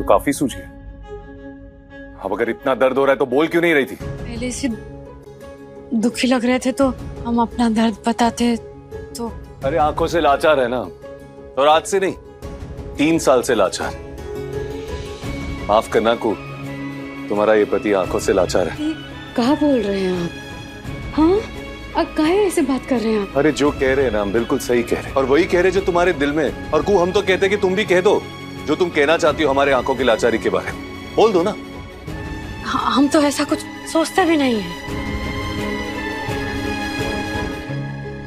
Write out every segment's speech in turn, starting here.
काफी सूझ गया। अब अगर इतना दर्द हो रहा है तो बोल क्यों नहीं रही थी? पहले से दुखी लग रहे थे तो हम अपना दर्द बताते तो। अरे आंखों से लाचार है ना, और आज से नहीं 3 साल से लाचार। माफ करना को, तुम्हारा ये पति आंखों से लाचार है। कहाँ बोल रहे हैं आप? हाँ, अब काहे ऐसे बात कर रहे हैं आप? अरे जो कह रहे हैं ना हम बिल्कुल सही कह रहे हैं, और वही कह रहे जो तुम्हारे दिल में। और को हम तो कहते कि तुम भी कह दो जो तुम कहना चाहती हो हमारे आंखों की लाचारी के बारे में। बोल दो ना। हम तो ऐसा कुछ सोचते भी नहीं है।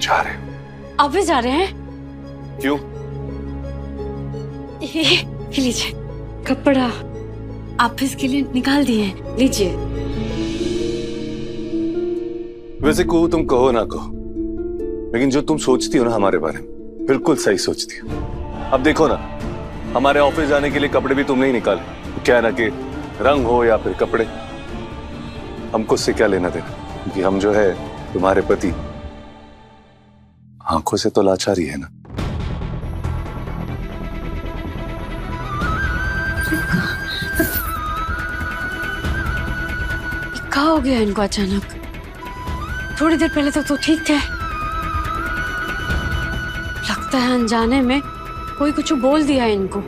जा रहे हो? अभी जा रहे हैं? क्यों? ये लीजिए कपड़ा ऑफिस के लिए निकाल दिए हैं, लीजिए। वैसे को तुम कहो ना कहो, लेकिन जो तुम सोचती हो ना हमारे बारे में, बिल्कुल सही सोचती हो। अब देखो ना, हमारे ऑफिस जाने के लिए कपड़े भी तुमने ही निकाले। क्या है ना कि रंग हो या फिर कपड़े, हमको उससे क्या लेना देना, क्योंकि हम जो है तुम्हारे पति आंखों से तो लाचारी है ना। क्या हो गया इनको अचानक? थोड़ी देर पहले तक तो ठीक थे। लगता है अनजाने में कोई कुछ बोल दिया है इनको।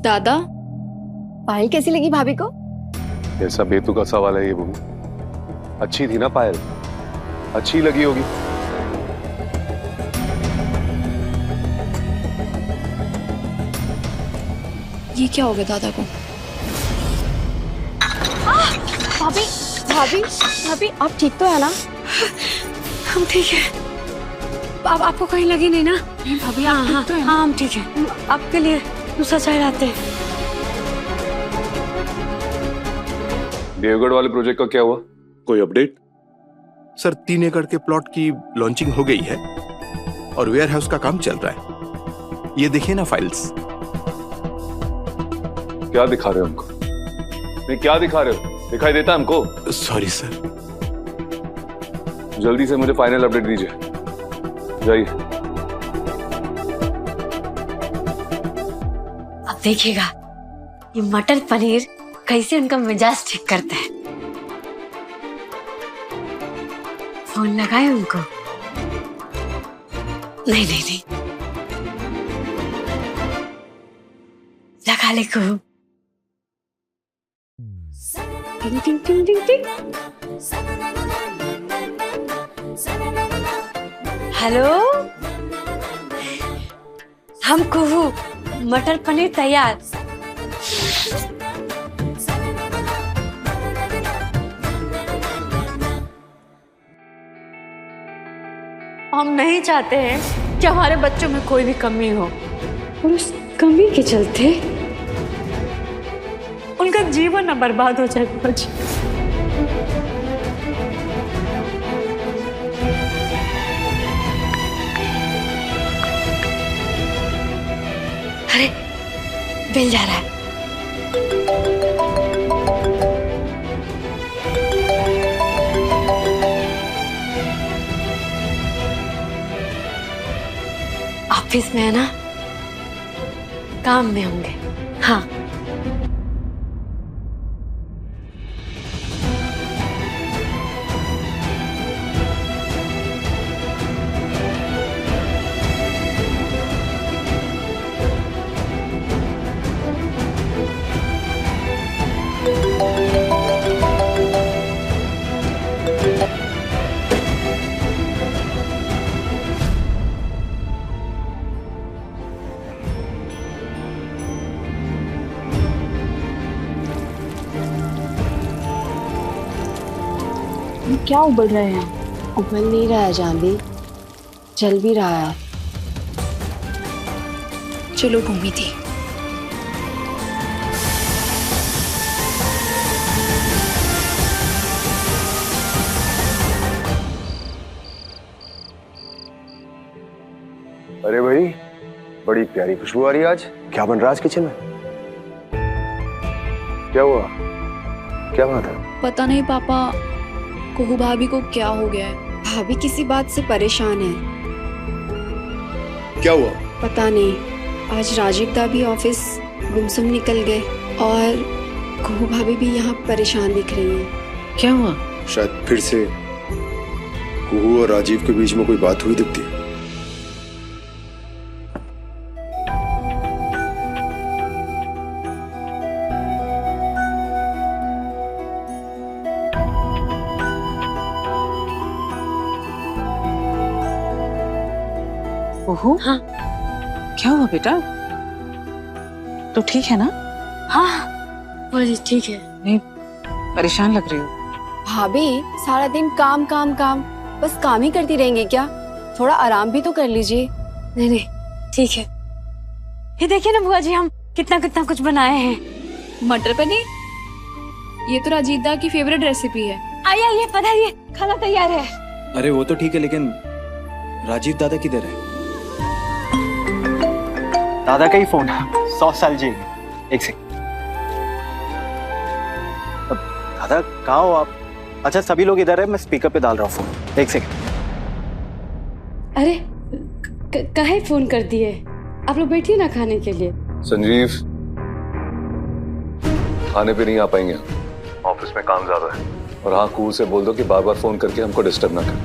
दादा, पायल कैसी लगी भाभी को? ऐसा बेतुका सवाल है ये बहू। अच्छी थी ना पायल, अच्छी लगी होगी। ये क्या हो गया दादा को? भाभी भाभी भाभी, आप ठीक तो है ना? हम ठीक है। आपको कहीं लगी नहीं ना? भाभी आप ठीक तो है? हाँ हम ठीक है। आपके लिए दूसरा चाय लाते हैं। देवगढ़ वाले प्रोजेक्ट का क्या हुआ? कोई अपडेट? सर 3 एकड़ के प्लॉट की लॉन्चिंग हो गई है और वेयर हाउस का काम चल रहा है। ये देखिए ना फाइल्स। क्या दिखा रहे हो हमको? नहीं क्या दिखा रहे हो? दिखाई देता हमको? Sorry sir. जल्दी से मुझे फाइनल अपडेट दीजिए, जाइए। अब देखिएगा ये मटर पनीर कैसे उनका मिजाज ठीक करता है। फोन लगाए उनको? नहीं नहीं नहीं, लगा ले को। टिंग टिंग टिंग टिंग टिंग। हेलो, हम कुहू, मटर पनीर तैयार। हम नहीं चाहते हैं कि हमारे बच्चों में कोई भी कमी हो, और उस कमी के चलते उनका जीवन न बर्बाद हो जाए। कुछ अरे बिल जा रहा है। ऑफिस में है ना, काम में होंगे। हाँ क्या उबल रहे हैं? उबल नहीं रहा है जानवी, जल भी रहा है। चलो भूमि दी। अरे भाई, बड़ी प्यारी खुशबू आ रही है आज। क्या बन रहा है आज किचन में? क्या हुआ? क्या बात है? पता नहीं पापा, कुहू भाभी को क्या हो गया है। भाभी किसी बात से परेशान है। क्या हुआ? पता नहीं, आज राजीव दा भी ऑफिस गुमसुम निकल गए और कुहू भाभी भी यहाँ परेशान दिख रही हैं। क्या हुआ? शायद फिर से कुहू और राजीव के बीच में कोई बात हुई दिखती है। ओहो, हाँ। क्या हुआ बेटा? तो ठीक है ना? हाँ बोली ठीक है। नहीं, परेशान लग रही हो। भाभी सारा दिन काम काम काम, बस काम ही करती रहेंगे क्या? थोड़ा आराम भी तो कर लीजिए। नहीं नहीं ठीक है। ये देखिए ना बुआ जी, हम कितना कितना कुछ बनाए हैं। मटर पनीर, ये तो राजीव दा की फेवरेट रेसिपी है। आइए आइए पधारिए, खाना तैयार है। अरे वो तो ठीक है, लेकिन राजीव दादा किधर है? दादा का ही फोन है, 100 साल जी। एक सेकंड। दादा कहाँ हो आप? अच्छा सभी लोग इधर है, मैं स्पीकर पे डाल रहा हूँ फोन। एक सेकंड। अरे काहे फोन कर दिए? आप लोग बैठिए ना खाने के लिए। संजीव, खाने पे नहीं आ पाएंगे, ऑफिस में काम ज्यादा है। और हाँ, कूल से बोल दो कि बार बार फोन करके हमको डिस्टर्ब ना करें।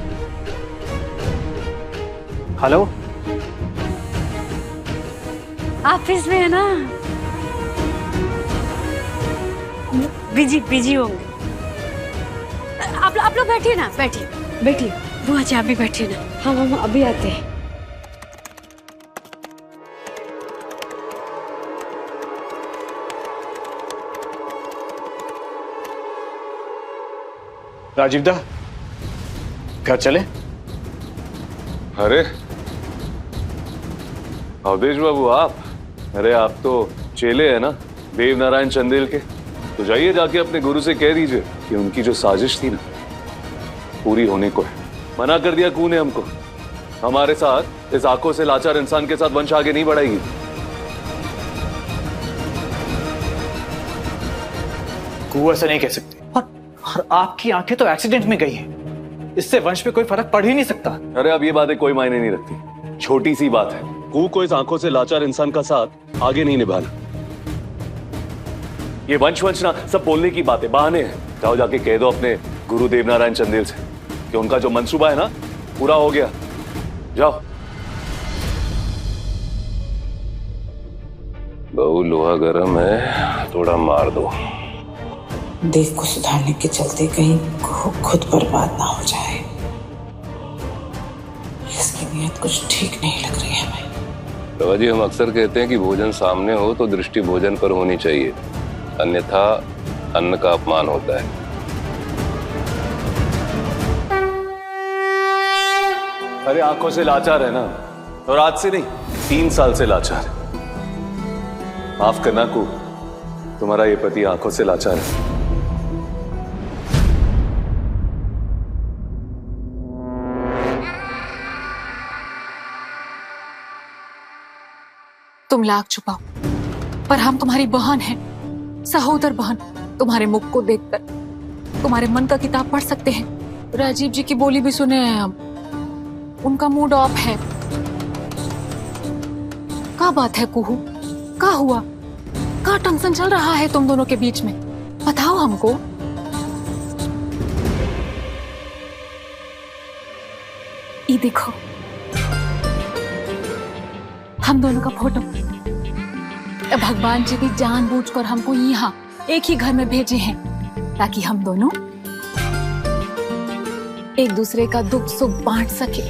हेलो, ऑफिस में है ना, बिजी होंगे। आप लोग बैठिए ना, बैठिए। बुआ जी आप भी बैठिए ना, हम अभी आते हैं। राजीव दा, घर चले? अरे अवधेश बाबू, आप? अरे आप तो चेले हैं ना देव नारायण चंदेल के, तो जाइए जाके अपने गुरु से कह दीजिए कि उनकी जो साजिश थी ना पूरी होने को है। मना कर दिया कू ने हमको। हमारे साथ इस आंखों से लाचार इंसान के साथ वंश आगे नहीं बढ़ाएगी। कू ऐसा नहीं कह सकते। और आपकी आंखें तो एक्सीडेंट में गई हैं, इससे वंश पे कोई फर्क पड़ ही नहीं सकता। अरे अब ये बातें कोई मायने नहीं रखती, छोटी सी बात है। कू को इस आंखों से लाचार इंसान का साथ आगे नहीं निभाना। ये वंश ना सब बोलने की बातें, बहाने हैं। जाओ जाके कह दो अपने गुरु देवनारायण चंदेल से कि उनका जो मंसूबा है ना पूरा हो गया। जाओ। बहु लोहा गर्म है, थोड़ा मार दो। देव को सुधारने के चलते कहीं खुद बर्बाद ना हो जाए। इसकी नीयत कुछ ठीक नहीं लग रही है हमें। बाबा जी, हम अक्सर कहते हैं कि भोजन सामने हो तो दृष्टि भोजन पर होनी चाहिए, अन्यथा अन्न का अपमान होता है। अरे आंखों से लाचार है ना, और आज से नहीं 3 साल से लाचार है। माफ करना कू, तुम्हारा ये पति आंखों से लाचार है। तुम लाख छुपाओ, पर हम तुम्हारी बहन हैं, सहोदर बहन। तुम्हारे मुख को देखकर तुम्हारे मन का किताब पढ़ सकते हैं। राजीव जी की बोली भी सुने हैं हम, उनका मूड ऑफ है। क्या बात है कुहू? क्या हुआ? क्या टेंशन चल रहा है तुम दोनों के बीच में? बताओ हमको। ये देखो, हम दोनों का फोटो। भगवान जी भी जानबूझकर हमको यहाँ एक ही घर में भेजे हैं ताकि हम दोनों एक दूसरे का दुख सुख बांट सके।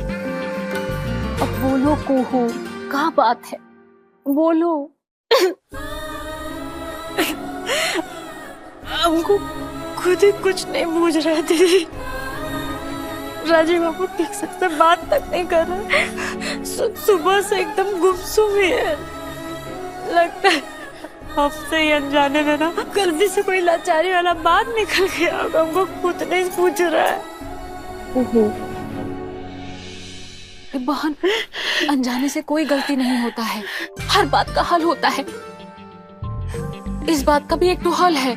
अब बोलो कोहू, क्या बात है? बोलो। हमको खुद ही कुछ नहीं बूझ रहा थी। राजीव बाबू ठीक से बात तक नहीं कर रहे। सुबह से एकदम गुमसुम ही है। लगता है आपसे ही अनजाने में ना गलती से कोई लाचारी वाला बात निकल गया। हमको खुद नहीं पूछ रहा है। ओहो, बहन, अनजाने से कोई गलती नहीं होता है, हर बात का हल होता है। इस बात का भी एक तो हल है।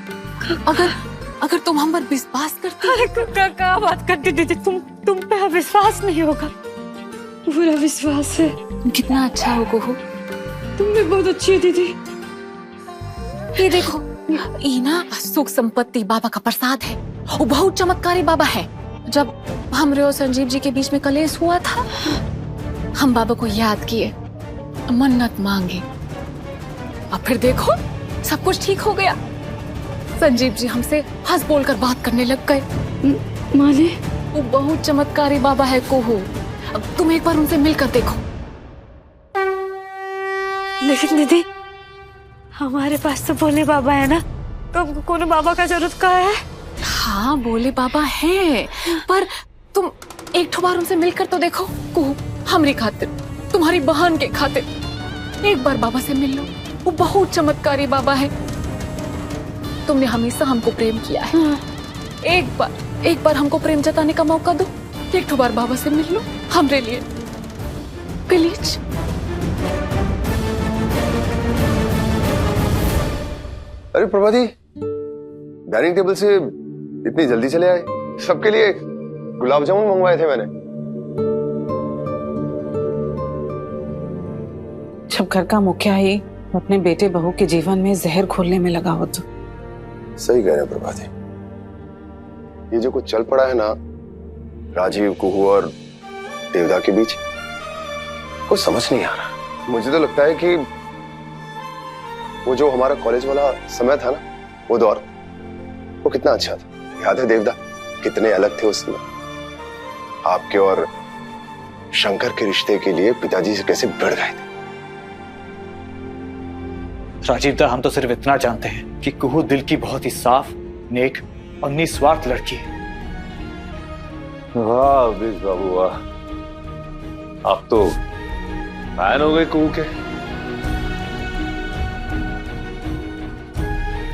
अगर तुम हम पर विश्वास करती। अरे क्या बात करती दीदी, तुम पे विश्वास नहीं होगा? पूरा विश्वास है। तुम कितना अच्छा हो कुहू। तुम भी बहुत अच्छी है दीदी। ये देखो, ये ना सुख संपत्ति बाबा का प्रसाद है। वो बहुत चमत्कारी बाबा है। जब हमरे और संजीव जी के बीच में कलेश हुआ था, हम बाबा को याद किए, मन्नत मांगे, और फिर देखो सब कुछ ठीक हो गया। संजीव जी हमसे हंस बोलकर बात करने लग गए। माने वो बहुत चमत्कारी बाबा है कोहू। अब तुम एक बार उनसे मिलकर देखो। लेकिन दीदी, हमारे पास तो भोले बाबा है ना, तो हमको कोनो बाबा का जरूरत का है? हाँ भोले बाबा है, पर तुम एक ठो बार उनसे मिलकर तो देखो कोहू। हमारी खातिर, तुम्हारी बहन के खातिर एक बार बाबा से मिल लो। वो बहुत चमत्कारी बाबा है। तुमने हमेशा हमको प्रेम किया है। एक बार हमको प्रेम जताने का मौका दो। एक ठो बार बाबा से मिल लो हमरे लिए, प्लीज। अरे प्रभाती, डाइनिंग टेबल से इतनी जल्दी चले आए? सबके लिए गुलाब जामुन मंगवाए थे मैंने। जब घर का मुखिया ही अपने बेटे बहू के जीवन में जहर घोलने में लगा हो तो। सही कह रहे हैं प्रभाती। ये जो कुछ चल पड़ा है ना राजीव, कुहू और देवदा के बीच, कुछ समझ नहीं आ रहा। मुझे तो लगता है कि वो जो हमारा कॉलेज वाला समय था ना, वो दौर, वो कितना अच्छा था। याद है देवदा, कितने अलग थे उस समय। आपके और शंकर के रिश्ते के लिए पिताजी से कैसे भिड़ गए थे। राजीव दा, हम तो सिर्फ इतना जानते हैं कि कुहू दिल की बहुत ही साफ, नेक और निस्वार्थ लड़की है। वाह बीस बाबू वाह, आप तो फैन हो गए कुहू के।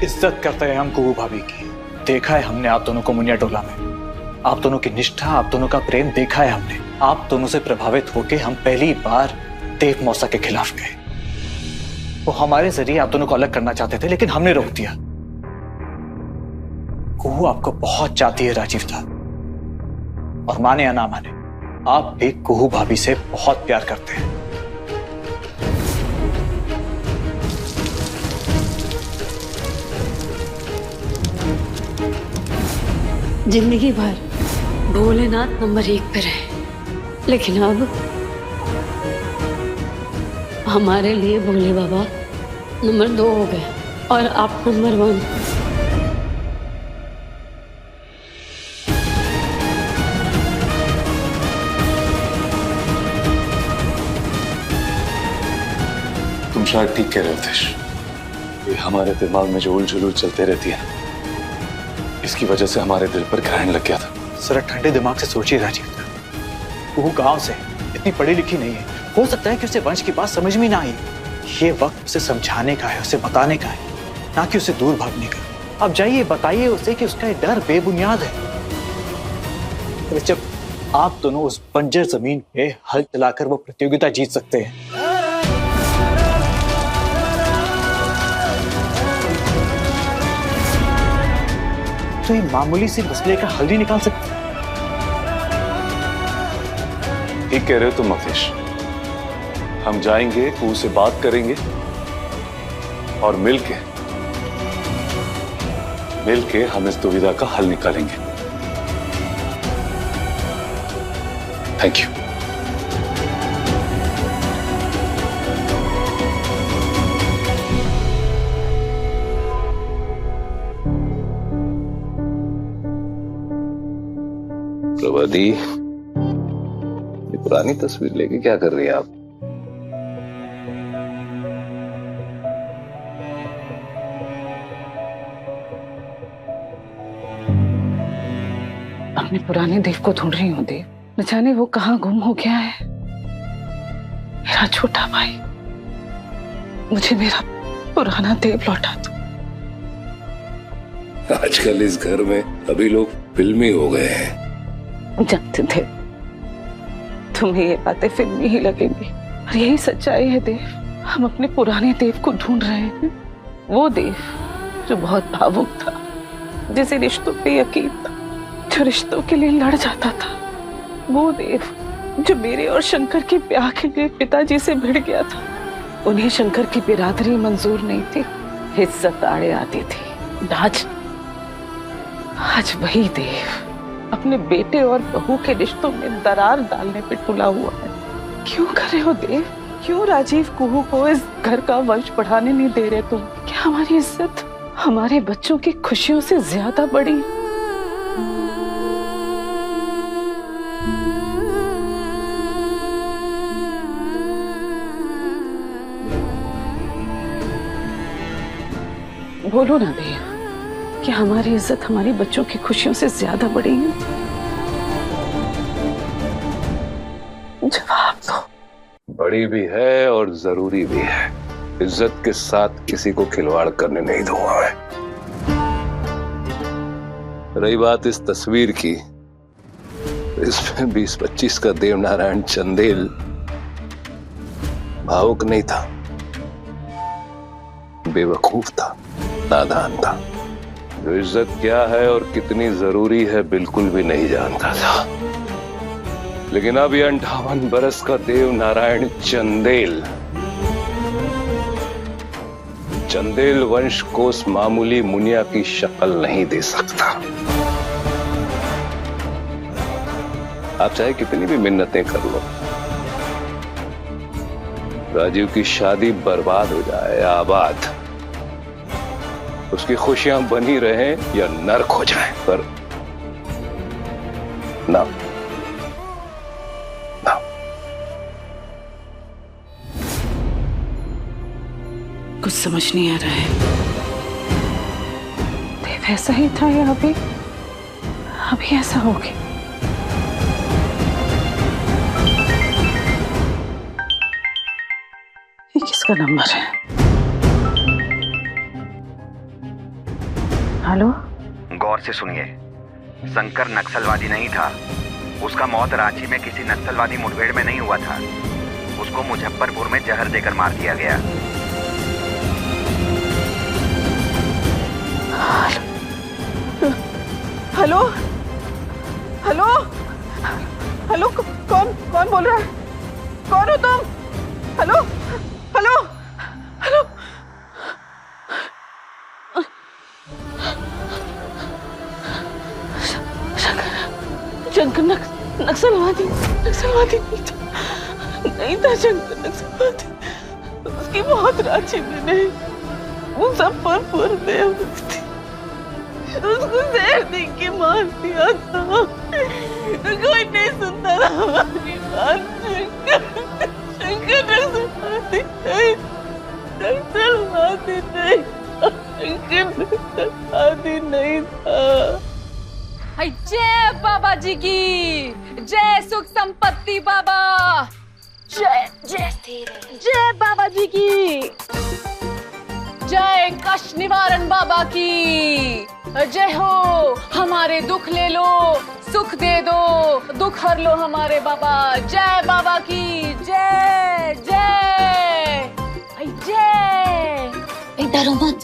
इज्जत करते हैं हम कुहू भाभी की। देखा है हमने आप दोनों को मुनिया टोला में। आप दोनों की निष्ठा, आप दोनों का प्रेम देखा है हमने। आप दोनों से प्रभावित होकर हम पहली बार देव मौसा के खिलाफ गए। वो हमारे जरिए आप दोनों को अलग करना चाहते थे, लेकिन हमने रोक दिया। कुहू आपको बहुत चाहती है राजीव दा, और माने या ना माने, आप भी कुहू भाभी से बहुत प्यार करते हैं। जिंदगी भर भोलेनाथ नंबर 1 पे रहे, लेकिन अब हमारे लिए भोले बाबा नंबर 2 हो गए और आप नंबर 1। तुम शायद ठीक कह रहे हो देश। ये हमारे दिमाग में जो उलझुल चलते रहती है, इसकी वजह से हमारे दिल पर ग्रहण लग गया था। जरा ठंडे दिमाग से सोचिए राजीव दा। कुहू गांव से, इतनी पढ़ी लिखी नहीं है। हो सकता है कि उसे वंश की बात समझ में ना आई। ये वक्त उसे समझाने का है, उसे बताने का है, ना कि उसे दूर भागने का। अब जाइए, बताइए उसे कि उसका डर बेबुनियाद है। तो जब आप दोनों उस बंजर जमीन पे हल चलाकर वो प्रतियोगिता जीत सकते हैं, तो ये मामूली सी मसले का हल ही निकाल सकते हैं। ठीक कह रहे हो तुम अखिलेश। हम जाएंगे, कुहू से बात करेंगे और मिलके हम इस दुविधा का हल निकालेंगे। Thank you. प्रभाती, ये पुरानी तस्वीर लेके क्या कर रही हैं आप? अपने पुराने देव को ढूंढ रही हूँ देव। न जाने वो कहाँ गुम हो गया है। मेरा छोटा भाई, मुझे मेरा पुराना देव लौटा दो। आजकल इस घर में अभी लोग फिल्मी हो गए हैं। जानते थे तुम्हें ये बातें फिल्मी ही लगेंगी, और यही सच्चाई है देव। हम अपने पुराने देव को ढूंढ रहे हैं। वो देव जो बहुत भावुक था, जिसे रिश्तों पे यकीन था, जो रिश्तों के लिए लड़ जाता था, वो देव जो मेरे और शंकर के ब्याह के लिए पिताजी से भिड़ गया था। उन्हें शंकर की बिरादरी मंजूर नहीं थी, इज्जत आड़े आती थी। आज वही देव अपने बेटे और बहू के रिश्तों में दरार डालने पे तुला हुआ है। क्यों कर रहे हो देव? क्यों राजीव कुहू को इस घर का वंश बढ़ाने नहीं दे रहे तुम? क्या हमारी इज्जत हमारे बच्चों की खुशियों से ज्यादा बड़ी? बोलो ना देव कि हमारी इज्जत हमारी बच्चों की खुशियों से ज्यादा बड़ी है। जवाब दो। बड़ी भी है और जरूरी भी है। इज्जत के साथ किसी को खिलवाड़ करने नहीं दूंगा मैं। रही बात इस तस्वीर की, इसमें 20-25 का देवनारायण चंदेल भावुक नहीं था, बेवकूफ था, नादान था। जो इज्जत क्या है और कितनी जरूरी है बिल्कुल भी नहीं जानता था। लेकिन अब ये 58 बरस का देवनारायण चंदेल वंश को उस मामूली मुनिया की शक्ल नहीं दे सकता। आप चाहे कितनी भी मिन्नतें कर लो, राजीव की शादी बर्बाद हो जाए या आबाद, उसकी खुशियां बनी रहें या नर्क हो जाए, पर ना कुछ समझ नहीं आ रहा है। देव ऐसा ही था या अभी ऐसा हो गया? ये किसका नंबर है? हेलो? गौर से सुनिए, शंकर नक्सलवादी नहीं था। उसका मौत रांची में किसी नक्सलवादी मुठभेड़ में नहीं हुआ था। उसको मुजफ्फरपुर में जहर देकर मार दिया गया। हेलो? हेलो? हेलो? कौन बोल रहा है? कौन हो तुम? हेलो? हेलो? हेलो? शंकर नक्सलवादी नहीं था शंकर नक्सलवादी। उसकी मौत रांची में नहीं, मुजफ्फरपुर में हुई थी। उसको जहर दे के मार दिया था। कोई नहीं सुनता था हमारी बात। शंकर नक्सलवादी नहीं, नक्सलवादी नहीं था। जय बाबा जी की जय, सुख संपत्ति बाबा। जय बाबा जी की जय, कष्ट निवारण बाबा की जय हो। हमारे दुख ले लो, सुख दे दो, दुख हर लो हमारे बाबा। जय बाबा की जय जय जय। डरो मत,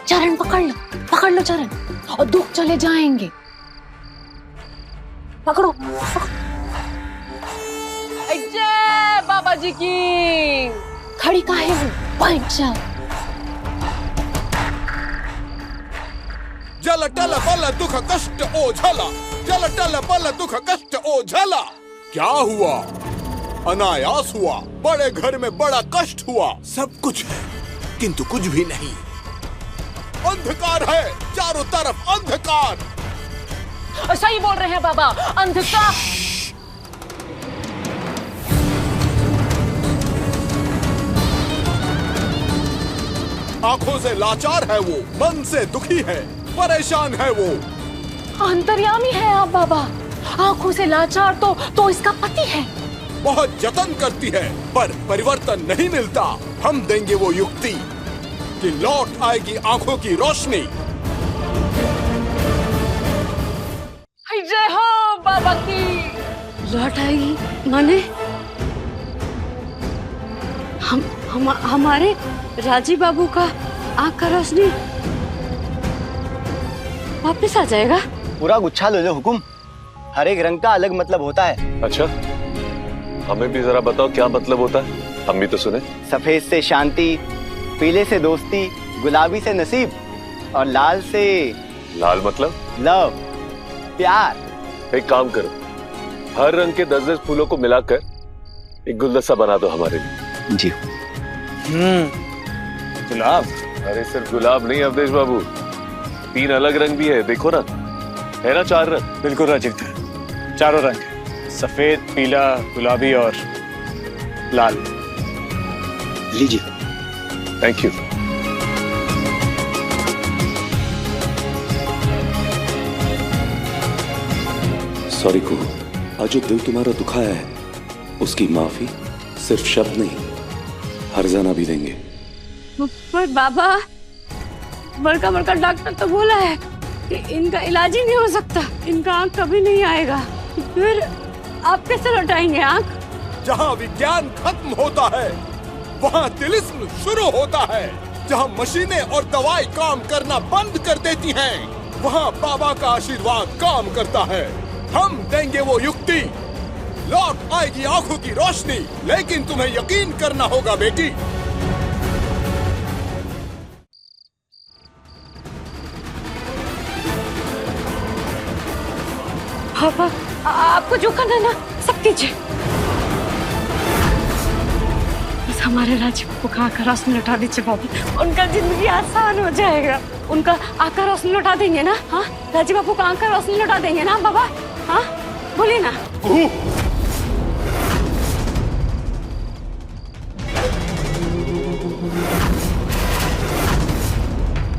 चरण पकड़ लो चरण, और दुख चले जाएंगे। पकड़ो। जय बाबा जी की। खड़ी काहे हो? बैठ जाओ। जल टल बल दुख कष्ट ओझला, जल टल बल दुख कष्ट ओझला। क्या हुआ? अनायास हुआ। बड़े घर में बड़ा कष्ट हुआ। सब कुछ है किंतु कुछ भी नहीं। अंधकार है चारों तरफ, अंधकार। सही बोल रहे हैं बाबा, अंधकार। आंखों से लाचार है वो, मन से दुखी है, परेशान है वो। अंतर्यामी है आप बाबा। आंखों से लाचार तो इसका पति है। बहुत जतन करती है पर परिवर्तन नहीं मिलता। हम देंगे वो युक्ति कि लौट आएगी आंखों की रोशनी। जय हो बाबा की। लौट आएगी माने? हमारे राजीव बाबू का आंख का रोशनी वापस आ जाएगा। पूरा गुच्छा ले लो हुकुम, हर एक रंग का अलग मतलब होता है। अच्छा, हमें भी जरा बताओ क्या मतलब होता है, हम भी तो सुने। सफेद से शांति, पीले से दोस्ती, गुलाबी से नसीब और लाल से लाल मतलब लव, प्यार। एक काम करो, हर रंग के 10-10 फूलों को मिलाकर एक गुलदस्ता बना दो हमारे लिए। जी। गुलाब? अरे सिर्फ गुलाब नहीं अवधेश बाबू, 3 अलग रंग भी है, देखो ना, है ना 4 रंग। बिल्कुल राजीव दा, चारों रंग है, सफेद, पीला, गुलाबी और लाल। लीजिए। Thank you. सॉरी को, आज जो दिल तुम्हारा दुखाया है उसकी माफी सिर्फ शब्द नहीं, हर्जाना भी देंगे। पर बाबा, बड़का बड़का डॉक्टर तो बोला है कि इनका इलाज ही नहीं हो सकता, इनका आंख कभी नहीं आएगा। फिर आप कैसे लौटाएंगे आंख? जहाँ विज्ञान खत्म होता है वहाँ तिलिस्म शुरू होता है। जहाँ मशीनें और दवाई काम करना बंद कर देती हैं, वहाँ बाबा का आशीर्वाद काम करता है। हम देंगे वो युक्ति, लौट आएगी आंखों की रोशनी, लेकिन तुम्हें यकीन करना होगा बेटी। पापा, आपको जो करना है ना सब कीजिए, बस हमारे राजीव को आकर रोशनी लौटा दीजिए बाबू, उनका जिंदगी आसान हो जाएगा। उनका आकर रोशनी लौटा देंगे ना? हाँ, राजीव बाबू का आकर रोशनी लौटा देंगे ना बाबा? हाँ बोलिए ना।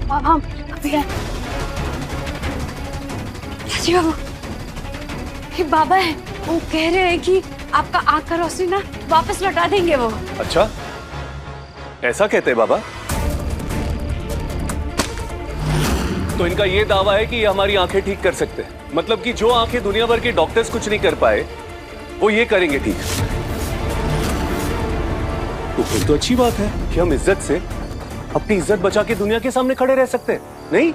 हम राजीव बाबू, ये बाबा है, वो कह रहे हैं कि आपका आंख का रोशनी ना वापस लौटा देंगे वो। अच्छा, ऐसा कहते हैं बाबा? तो इनका ये दावा है कि ये हमारी आंखें ठीक कर सकते हैं, मतलब कि जो आंखें दुनिया भर के डॉक्टर्स कुछ नहीं कर पाए वो ये करेंगे ठीक। तो फिर तो अच्छी बात है कि हम इज्जत से अपनी इज्जत बचा के दुनिया के सामने खड़े रह सकते हैं, नहीं?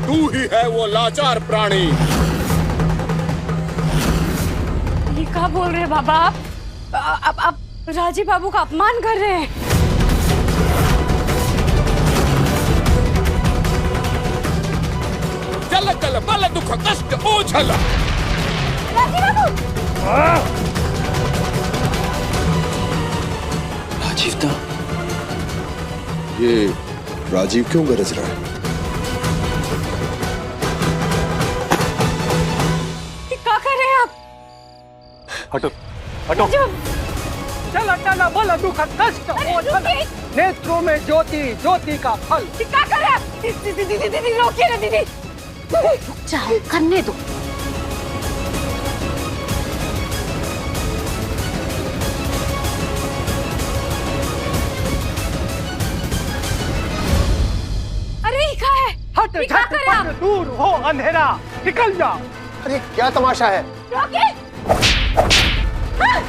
तू ही है वो लाचार प्राणी। ये क्या बोल रहे हैं बाबा आप राजीव बाबू का अपमान कर रहे हैं। चल चल बल दुख कष्ट ओझल। राजीव बाबू! राजीव दा, ये राजीव क्यों गरज रहा है? क्या कर रहे हैं आप? हटो हटो। चल चल बल दुख कष्ट ओझल, नेत्रों में ज्योति ज्योति का फल। क्या कर रहे हैं आप? दीदी रोकिए ना दीदी, रुक जाओ, करने दो। अरे ये क्या है? हट झट दूर हो अंधेरा, निकल जा। अरे क्या तमाशा है? रोकिए। हाँ।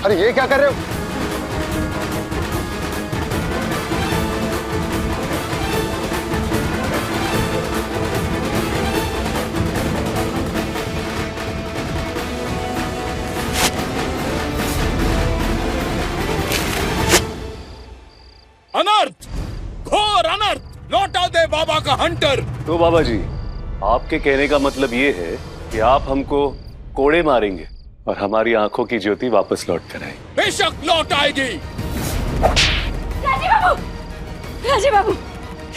अरे ये क्या कर रहे हो? अनर्थ, घोर अनर्थ, लौटा दे बाबा का हंटर। तो बाबा जी, आपके कहने का मतलब ये है कि आप हमको कोड़े मारेंगे और हमारी आंखों की ज्योति वापस लौट कर आएगी। बेशक लौट आएगी। राजीव बाबू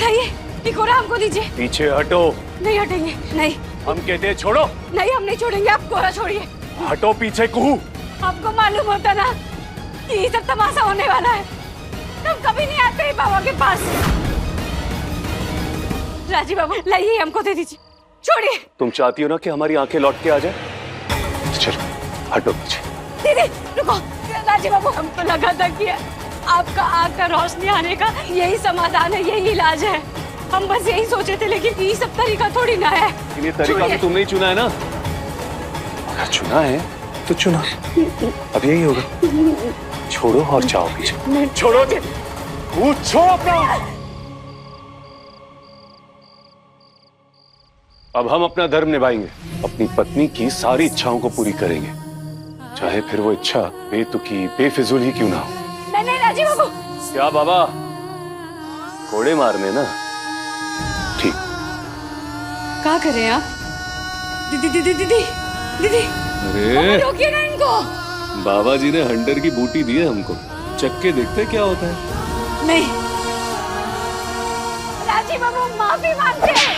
खाइए, ये कोड़ा हमको दीजिए। पीछे हटो। नहीं हटेंगे, नहीं। हम कहते हैं छोड़ो। नहीं, हम नहीं छोड़ेंगे, आप कोड़ा छोड़िए। हटो पीछे कुहू। आपको मालूम होता ना कि ये सब तमाशा होने वाला है, हम कभी नहीं आते बाबा के पास। राजीव बाबू लाइए, हमको दे दीजिए। छोड़िए। तुम चाहती हो ना कि हमारी आंखें लौट के आ जाए? चलो हटो पीछे। दीदी रुको। राजीव बाबू, हमको लगा था कि आपका आँख का रोशनी आने का यही समाधान है, यही इलाज है। हम बस यही सोचे थे, लेकिन ये सब तरीका थोड़ी ना है। ये तरीका भी तुमने ही चुना है ना? अगर चुना है तो चुना, अब यही होगा। छोड़ो और जाओ पीछे। छोड़ो, छोड़ो अपना। अब हम अपना धर्म निभाएंगे, अपनी पत्नी की सारी इच्छाओं को पूरी करेंगे, चाहे फिर वो इच्छा बेतुकी बेफिजूल ही क्यों ना हो। नहीं राजीव बाबू। क्या बाबा, कोड़े मारने ना? ठीक। क्या कर रहे हैं आप? दीदी दीदी दीदी दीदी, अरे रोकिए ना इनको। बाबा जी ने हंटर की बूटी दी है हमको, चक्के देखते क्या होता है। नहीं राजीव बाबू, माफी मांगते हैं।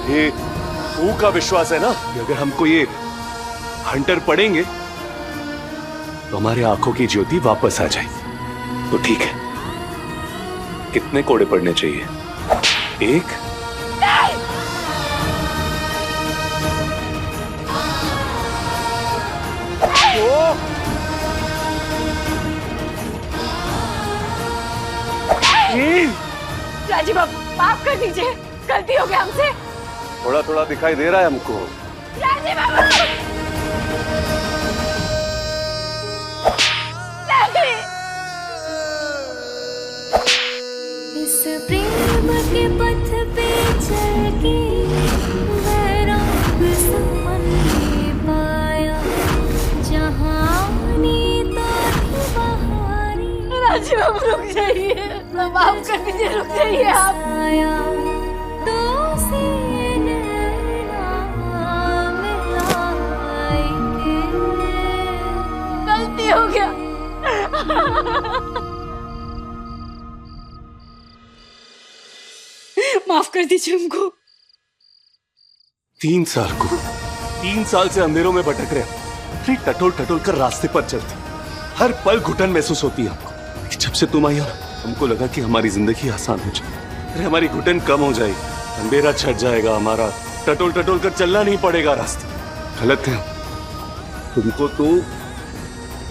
ये ऊ का विश्वास है ना कि अगर हमको ये हंटर पड़ेंगे तो हमारे आंखों की ज्योति वापस आ जाए। तो ठीक है, कितने कोड़े पड़ने चाहिए? एक? दो? तीन? राजीव बाबू, माफ कर दीजिए, गलती हो गया हमसे। थोड़ा थोड़ा दिखाई दे रहा है हमको। राजीव बाबू। इस प्रेम के पथ पे चल के वैराग समन पाया, जहाँ नीता की बहारी। राजीव बाबू रुक जाइए, माफ कर दीजिए, रुक जाइए आप। तो से नैना मिलाएंगे। गलती हो गया। माफ कर दीजिए हमको। 3 साल से अंधेरों में भटक रहे हैं, टटोल टटोल कर रास्ते पर चलते, हर पल घुटन महसूस होती है हमको। जब से तुम आई हो हमको लगा कि हमारी जिंदगी आसान हो जाए, अरे हमारी घुटन कम हो जाएगी, अंधेरा छट जाएगा हमारा, टटोल टटोल कर चलना नहीं पड़ेगा रास्ते। गलत है, तुमको तो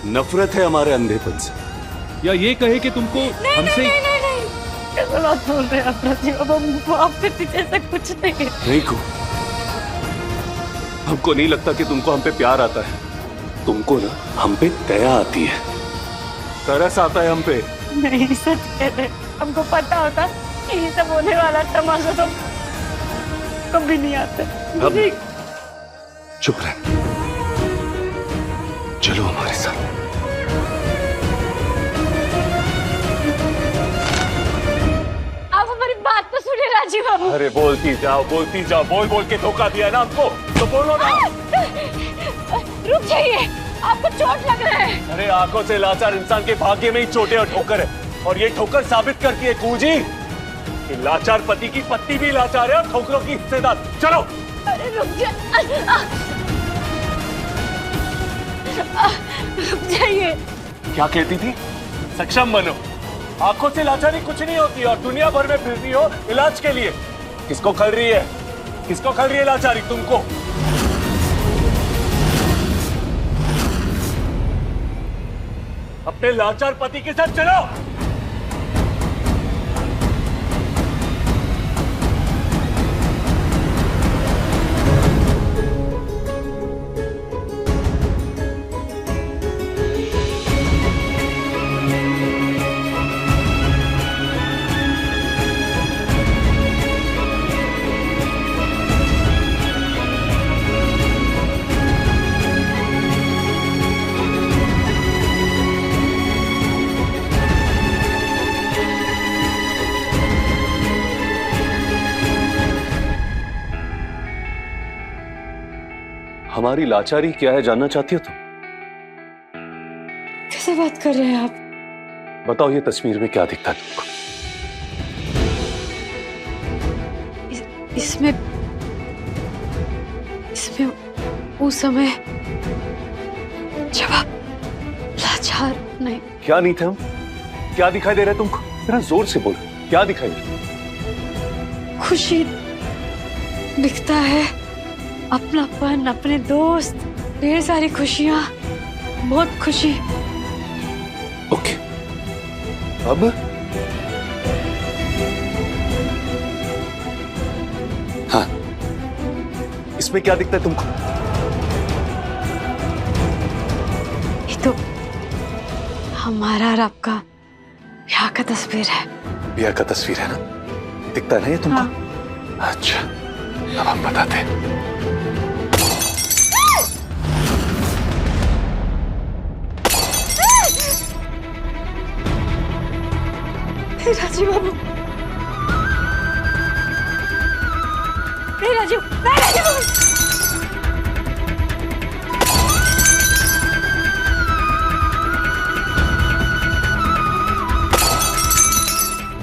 नफरत है हमारे अंधेपन से, या ये कहे कि तुमको हमसे नहीं, कैसे बात बोल रहे हैं आप राजीव बाबू, माफ कर दीजिए, ऐसा कुछ नहीं है। नहीं को, हमको नहीं लगता कि तुमको हम पे प्यार आता है, तुमको ना हम पे दया आती है, तरस आता है हम पे। नहीं सच कह रहे, हमको पता होता कि ये सब होने वाला तमाशा तो कभी नहीं आता। अब चुप रह, चलो हमारे साथ। आप हमारी बात तो सुनिए राजीव बाबू। अरे बोलती जाओ, बोल बोल के धोखा दिया ना हमको, तो बोलो ना। रुक जाइए, आपको चोट लग रहा है। अरे आंखों से लाचार इंसान के भाग्य में ही चोटें और ठोकर है, और ये ठोकर साबित करती है कूजी कि लाचार पति की पत्नी भी लाचार है और ठोकरों की हिस्सेदार। चलो। अरे रुक जाइए। क्या कहती थी? सक्षम बनो, आंखों से लाचारी कुछ नहीं होती, और दुनिया भर में फिर रही हो इलाज के लिए। किसको खल रही है, किसको खल रही है लाचारी? तुमको। अपने लाचार पति के साथ चलो। हमारी लाचारी क्या है जानना चाहती हो तुम? कैसे बात कर रहे हैं आप? बताओ, ये तस्वीर में क्या दिखता है तुमको? इसमें उस समय जब आप लाचार नहीं। क्या नहीं थे हम? क्या दिखाई दे रहा है तुमको? जरा जोर से बोलो। क्या दिखाई? खुशी दिखता है, अपनापन, अपने दोस्त, ढेर सारी खुशियां, बहुत खुशी। ओके, अब हाँ, इसमें क्या दिखता है तुमको? ये तो हमारा और आपका ब्याह का तस्वीर है। ब्याह का तस्वीर है ना? दिखता है ना ये तुमको? हाँ। अच्छा, अब हम बताते हैं। राजीव बाबू, नहीं राजीव, नहीं राजीव बाबू।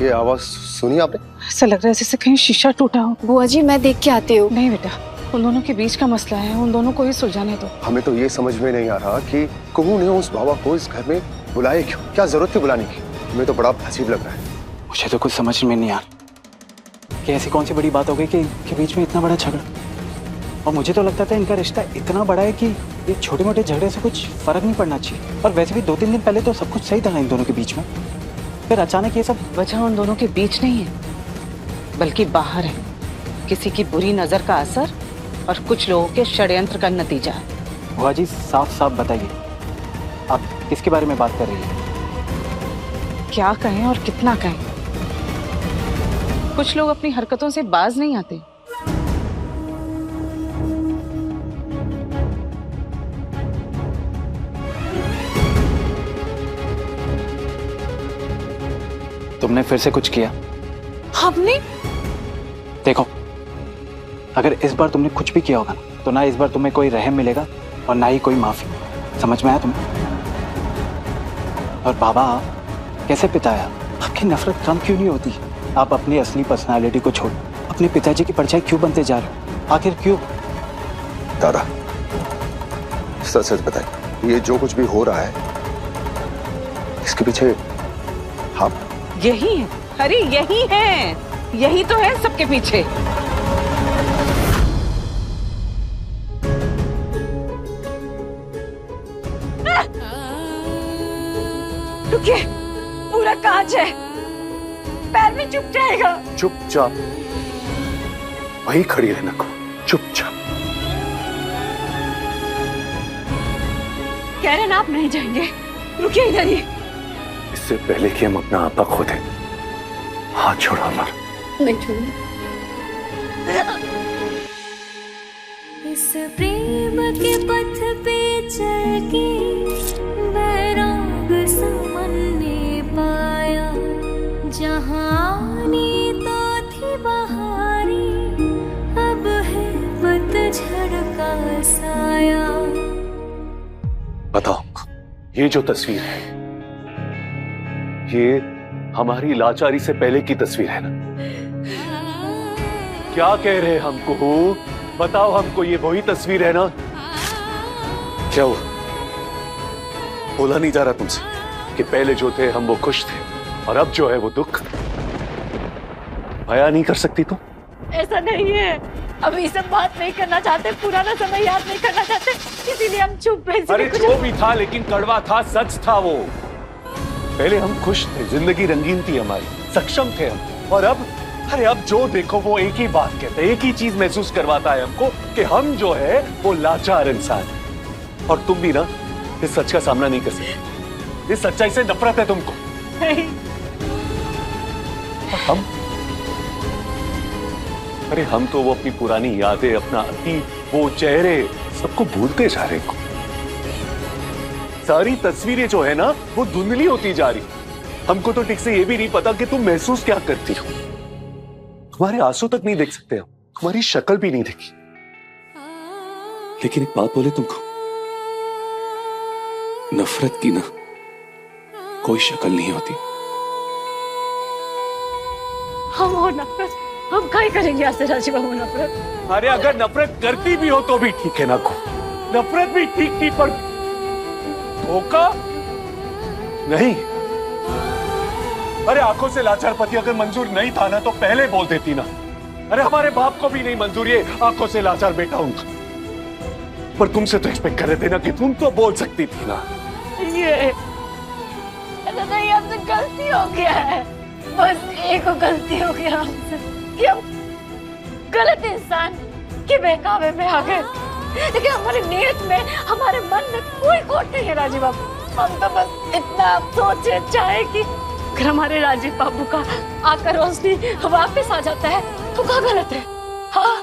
ये आवाज सुनी आपने? ऐसा लग रहा है जैसे कहीं शीशा टूटा हो। बुआ जी मैं देख के आती हूँ। नहीं बेटा, उन दोनों के बीच का मसला है, उन दोनों को ही सुलझाने दो। हमें तो ये समझ में नहीं आ रहा कि कुहू ने उस बाबा को इस घर में बुलाए क्यों? क्या जरूरत थी बुलाने की? हमें तो बड़ा अजीब लग रहा है। मुझे तो कुछ समझ में नहीं आ रहा कि ऐसी कौन सी बड़ी बात हो गई कि इनके बीच में इतना बड़ा झगड़ा। और मुझे तो लगता था इनका रिश्ता इतना बड़ा है कि ये छोटे मोटे झगड़े से कुछ फर्क नहीं पड़ना चाहिए। और वैसे भी 2-3 दिन पहले तो सब कुछ सही था इन दोनों के बीच में, फिर अचानक ये सब। वजह उन दोनों के बीच नहीं है, बल्कि बाहर है। किसी की बुरी नजर का असर और कुछ लोगों के षड्यंत्र का नतीजा है। बुआ जी साफ साफ बताइए, आप किसके बारे में बात कर रही हैं? क्या कहें और कितना कहें? कुछ लोग अपनी हरकतों से बाज नहीं आते। तुमने फिर से कुछ किया? हमने? देखो, अगर इस बार तुमने कुछ भी किया होगा ना, तो ना इस बार तुम्हें कोई रहम मिलेगा और ना ही कोई माफी। समझ में आया तुम्हें? और बाबा कैसे पिता है, आपकी नफरत कम क्यों नहीं होती? आप अपनी असली पर्सनालिटी को छोड़ अपने पिताजी की परछाई क्यों बनते जा रहे हो? आखिर क्यों? दादा सच सच बताइए, ये जो कुछ भी हो रहा है इसके पीछे आप? यही है, अरे यही है, यही तो है सबके पीछे। रुकिए, पूरा कांच है, पैर में चुभ जाएगा। चुपचाप वहीं खड़ी रहना को, चुपचाप। कह रहे ना आप नहीं जाएंगे, रुकिए इधर ही। इससे पहले कि हम अपना आपा खो दें, हाथ छोड़ो हमारा। नहीं छोड़ूंगी। इस प्रेम के पथ पे चल के बैराग समन ने पाया, जहाँ आनी तो थी बहारी, अब है पतझड़ का साया। बताओ, ये जो तस्वीर है, ये हमारी लाचारी से पहले की तस्वीर है ना? क्या कह रहे हैं हमको? बताओ हमको, ये वही तस्वीर है ना? क्या हुआ? बोला नहीं जा रहा तुमसे कि पहले जो थे हम वो खुश थे और अब जो है वो दुख? बयां नहीं कर सकती तुम? ऐसा नहीं है, अब ये सब बात नहीं करना चाहते, पुराना समय याद नहीं करना चाहते, इसीलिए हम चुप हैं। अरे जो भी था, लेकिन कड़वा था, सच था वो। पहले हम खुश थे, जिंदगी रंगीन थी हमारी, सक्षम थे हम। और अब, अरे अब जो देखो वो एक ही बात कहते हैं, एक ही चीज महसूस करवाता है हमको कि हम जो है वो लाचार इंसान है। और तुम भी ना इस सच का सामना नहीं कर सकते, इस सच्चाई से नफरत है तुमको। नहीं। हम, अरे हम तो वो अपनी पुरानी यादें, अपना अतीत, वो चेहरे, सबको भूलते जा रहे हैं। सारी तस्वीरें जो है ना वो धुंधली होती जा रही। हमको तो ठीक से ये भी नहीं पता कि तुम महसूस क्या करती हो। तुम्हारे आंसू तक नहीं देख सकते हम, तुम्हारी शक्ल भी नहीं देखी। लेकिन एक बात बोले तुमको, नफरत की ना कोई शक्ल नहीं होती। हम हो नफरत, हम क्या करेंगे आज से राजीव बाबू नफरत? अरे अगर नफरत करती भी हो तो भी ठीक है ना को, नफरत भी ठीक थी, पर धोखा नहीं। अरे आंखों से लाचार पति अगर मंजूर नहीं था ना तो पहले बोल देती ना। अरे हमारे बाप को भी नहीं मंजूर ये आंखों से लाचार बेटा उनका, पर तुमसे तो एक्सपेक्ट कर रहे थे ना कि तुम तो बोल सकती थी ना। ये नहीं, हमसे गलती हो गया है, बस एक गलती हो गया हमसे कि हम गलत इंसान के बहकावे में आ गए। लेकिन हमारी नीयत में, हमारे मन में कोई खोट नहीं है राजीव बाबू। हम तो बस इतना सोचे चाहे कि अगर हमारे राजीव बाबू का आकर रोशनी वापस आ जाता है तो क्या गलत है? हाँ,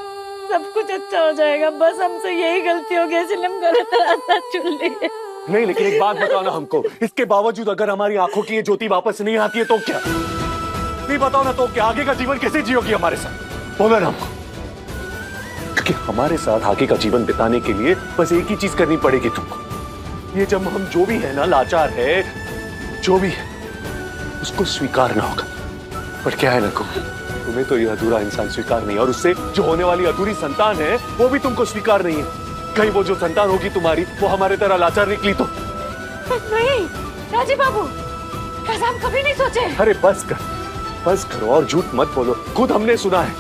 सब कुछ अच्छा हो जाएगा। बस हमसे यही गलती हो गई, इसलिए हम गलत रास्ता चुन लिए। नहीं, लेकिन एक बात बताओ ना हमको, इसके बावजूद अगर हमारी आंखों की ये ज्योति वापस नहीं आती है तो क्या? नहीं बताओ ना तो क्या? आगे का जीवन कैसे जियोगी हमारे साथ? बोलो ना हमको, क्योंकि हमारे साथ आगे का जीवन बिताने के लिए बस एक ही चीज करनी पड़ेगी तुमको। ये जब हम जो भी है ना, लाचार है, जो भी है, उसको स्वीकारना होगा। पर क्या है ना को, तुम्हें तो ये अधूरा इंसान स्वीकार नहीं, और उससे जो होने वाली अधूरी संतान है वो भी तुमको स्वीकार नहीं है। कहीं वो जो संतान होगी तुम्हारी वो हमारे तरह लाचार निकली तो? नहीं राजीव बाबू, ऐसा हम कभी नहीं सोचे। अरे बस करो और झूठ मत बोलो। खुद हमने सुना है,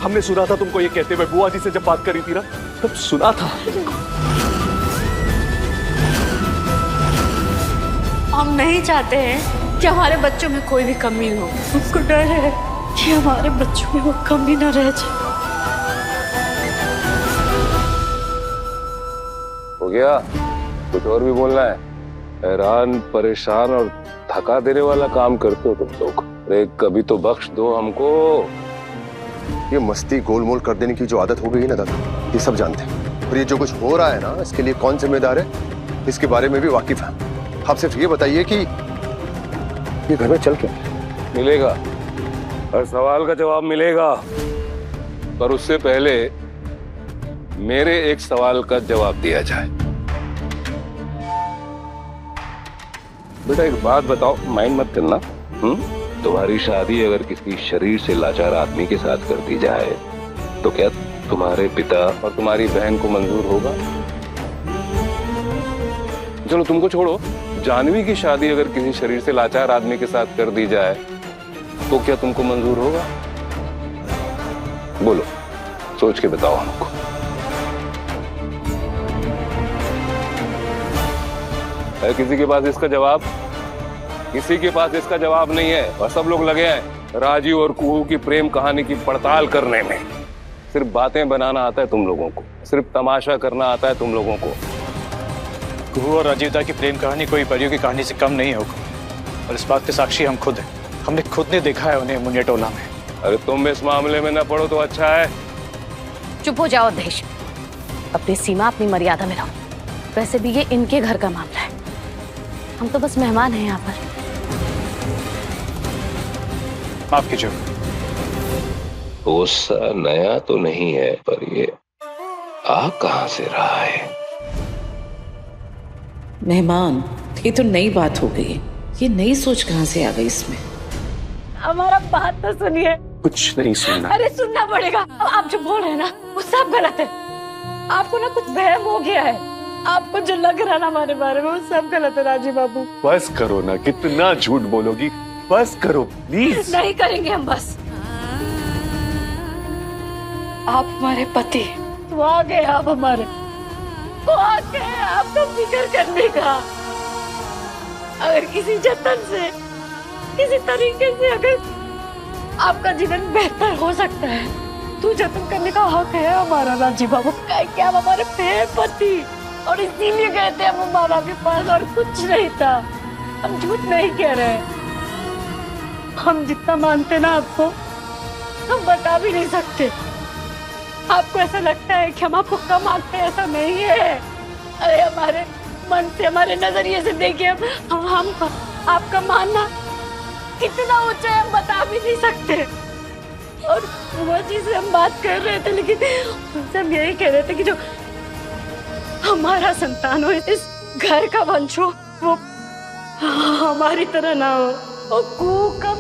हमने सुना था तुमको ये कहते हुए। बुआ जी से जब बात करी थी ना तब सुना था। हम नहीं चाहते हैं कि हमारे बच्चों में कोई भी कमी हो। हमको डर है कि हमारे बच्चों में वो कमी न रह जाए। हो गया? कुछ और भी बोलना है? हैरान, परेशान और थका देने वाला काम करते हो तुम लोग। अरे कभी तो बख्श दो हमको। ये मस्ती गोलमोल कर देने की जो आदत हो गई है ना दादा, ये सब जानते हैं। और ये जो कुछ हो रहा है ना, इसके लिए कौन जिम्मेदार है, इसके बारे में भी वाकिफ है। आप सिर्फ ये बताइए कि ये घर में चल क्या मिलेगा? हर सवाल का जवाब मिलेगा, पर उससे पहले मेरे एक सवाल का जवाब दिया जाए। बेटा एक बात बताओ, माइंड मत करना। तुम्हारी शादी अगर किसी शरीर से लाचार आदमी के साथ कर दी जाए तो क्या तुम्हारे पिता और तुम्हारी बहन को मंजूर होगा? चलो तुमको छोड़ो, जानवी की शादी अगर किसी शरीर से लाचार आदमी के साथ कर दी जाए तो क्या तुमको मंजूर होगा? बोलो, सोच के बताओ हमको। है किसी के पास इसका जवाब? किसी के पास इसका जवाब नहीं है, और सब लोग लगे हैं राजीव और कुहू की प्रेम कहानी की पड़ताल करने में। सिर्फ बातें बनाना आता है तुम लोगों को, सिर्फ तमाशा करना आता है तुम लोगों को। कुहू और राजीवदा की प्रेम कहानी कोई परियों की कहानी से कम नहीं होगा, और इस बात के साक्षी हम खुद हैं। हमने खुद ने देखा है उन्हें मुनिया टोला में। अरे तुम इस मामले में न पड़ो तो अच्छा है। चुप हो जाओ देश, अपनी सीमा, अपनी मर्यादा में रहो। वैसे भी ये इनके घर का मामला है, हम तो बस मेहमान हैं यहाँ पर। माफ कीजिए। गुस्सा नया तो नहीं है, पर ये आ कहां से रहा है? मेहमान, ये तो नई बात हो गई। ये नई सोच कहां से आ गई इसमें? हमारा बात तो सुनिए। कुछ नहीं सुनना। अरे सुनना पड़ेगा। आप जो बोल रहे हैं ना वो सब गलत है। आपको ना कुछ वहम हो गया है। आपको जो लग रहा है ना हमारे बारे में वो सब गलत है राजीव बाबू। बस करो ना, कितना झूठ बोलोगी? बस करो प्लीज। नहीं करेंगे हम बस। आप हमारे पति, तो आ गए आप हमारे, तो आ गए आपको फिक्र करने का। अगर किसी जतन से, किसी तरीके से अगर आपका जीवन बेहतर हो सकता है तो जतन करने का हक है हमारा राजीव बाबू। क्या हम हमारे प्यारे पति, और इसीलिए गए थे हम बाबा के पास, और कुछ नहीं था। हम झूठ नहीं कह रहे। हम जितना मानते ना आपको हम बता भी नहीं सकते। आपको ऐसा लगता है कि हम आपको कम आंकते, ऐसा नहीं है। अरे हमारे मन से, हमारे नजरिए से देखिए, हम आपका मानना कितना ऊंचा है हम बता भी नहीं सकते। और बुआ जी से हम बात कर रहे थे, लेकिन उनसे हम यही कह रहे थे कि जो हमारा संतान हो, इस घर का वंश हो, वो हमारी तरह ना हो, और कम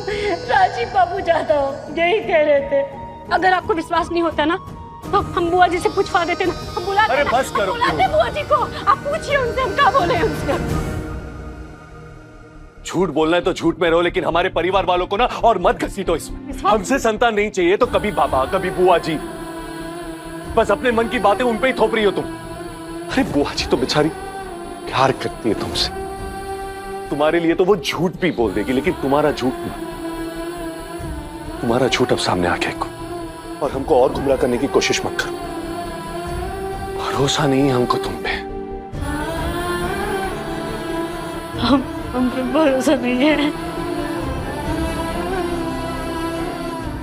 राजीव बाबू ज्यादा हो, यही कह रहे थे। अगर आपको विश्वास नहीं होता ना तो हम बुआ जी से पूछवा देते ना। हम बुलाते, अरे बस करो, बुलाते बुआ जी को। आप पूछिए उनसे, हम क्या बोले उनसे। झूठ बोलना है तो झूठ में रहो, लेकिन हमारे परिवार वालों को ना और मत घसीटो इसमें। हमसे संतान नहीं चाहिए तो कभी बाबा कभी बुआ जी, बस अपने मन की बातें उन पे ही थोप रही हो तुम। अरे बुआ जी तो बेचारी प्यार करती है तुमसे, तुम्हारे लिए तो वो झूठ भी बोल देगी, लेकिन तुम्हारा झूठ नहीं। तुम्हारा झूठ अब सामने आ गया और हमको और गुमराह करने की कोशिश मत करो। भरोसा नहीं हमको तुम पे। हम पे भरोसा नहीं है,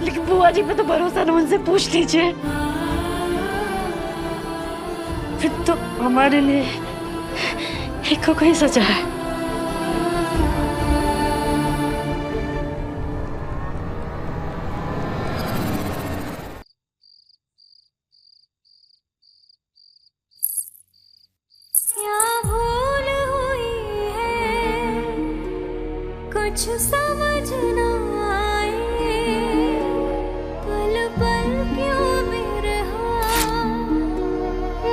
लेकिन बुआ जी पे तो भरोसा ना, उनसे पूछ लीजिए। फिर तो हमारे लिए एक को कोई सजा है। कुछ समझ ना आए, पल पल क्यों मेरे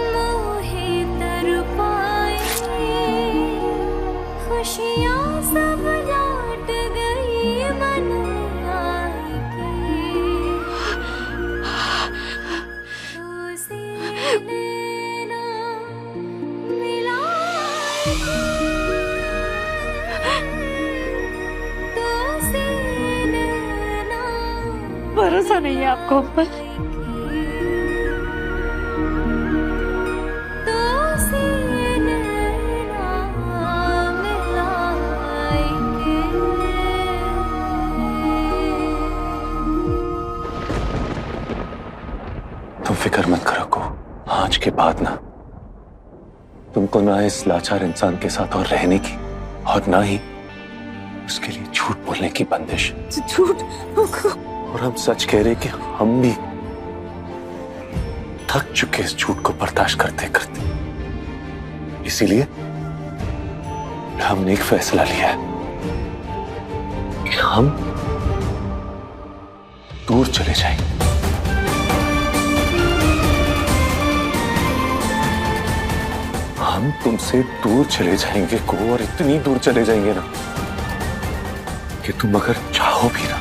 मोहे तर पाए, खुशियाँ सब लौट गई मन आए तो सीने ना मिलाए। भरोसा नहीं है आपको हम पर? तुम फिक्र मत करो को, आज के बाद ना तुमको ना इस लाचार इंसान के साथ और रहने की और ना ही उसके लिए झूठ बोलने की बंदिश। झूठ? और हम सच कह रहे कि हम भी थक चुके इस झूठ को बर्दाश्त करते करते। इसीलिए हमने एक फैसला लिया है कि हम दूर चले जाएंगे। हम तुमसे दूर चले जाएंगे को, और इतनी दूर चले जाएंगे ना कि तुम अगर चाहो भी ना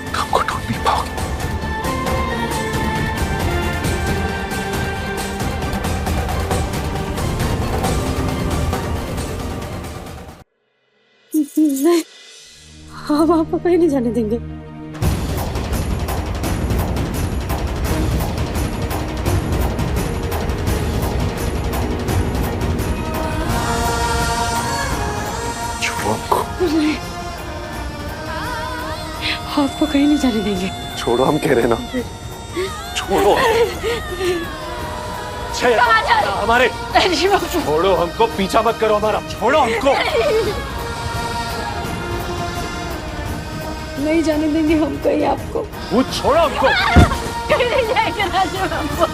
तो हमको ढूंढ नहीं पाओगे। नहीं, हम आपको कहीं नहीं जाने देंगे। नहीं, आपको कहीं नहीं जाने देंगे। छोड़ो, हम कह रहे ना, छोड़ो हमारे, छोड़ो हमको, पीछा मत करो हमारा, छोड़ो हमको। नहीं जाने देंगे हम कहीं आपको। वो छोड़ो हमको। कहीं नहीं जाएंगे राजू, हमको